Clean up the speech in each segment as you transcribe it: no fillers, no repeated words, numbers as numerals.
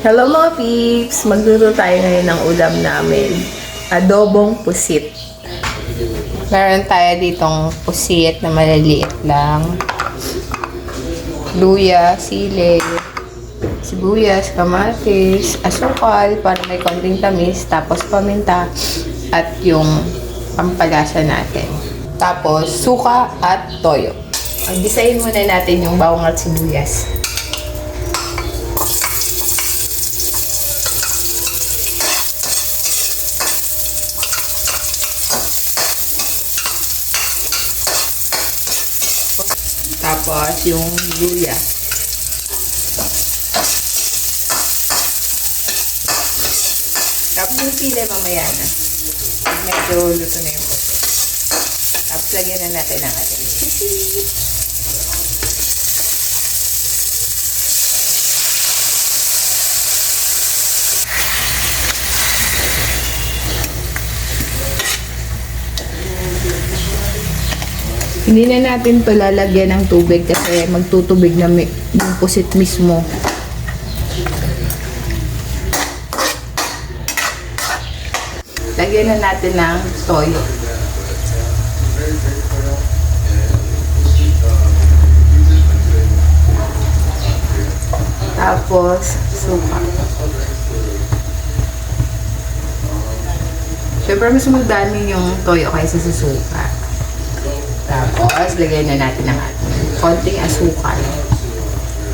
Hello mga peeps! Magluto tayo ngayon ng ulam namin. Adobong pusit. Meron tayo ditong pusit na maliliit lang. Luya, sili, sibuyas, kamatis, asukal para may konting tamis, tapos paminta at yung pampalasa natin. Tapos suka at toyo. Magdisayin muna natin yung bawang at sibuyas. Tapos yung luya. Tapos yung sili mamaya na. Pag medyo luto na yung pusit. Tapos lagyan na natin ang ating sisig. Hindi na natin ito lalagyan ng tubig kasi magtutubig na yung pusit mismo. Lagyan na natin ng toyo. Tapos suka. Siyempre mas magdami yung toyo kaysa sa suka. Tapos, lagyan na natin ng konting asukal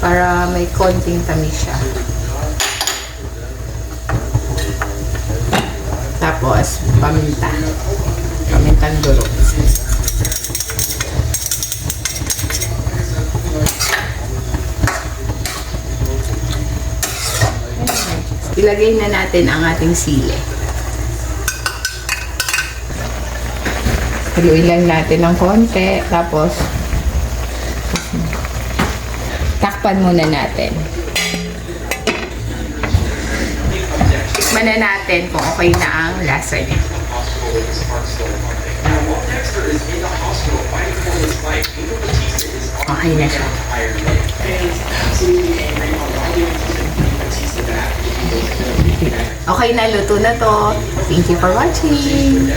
para may konting tamis siya. Tapos, paminta. Pamintang durog. Ilagay na natin ang ating sili. Haluin lang natin ng konti, tapos takpan muna natin. Tikman na natin kung okay na ang lasa niya. Okay na siya. Okay na, luto na to. Thank you for watching.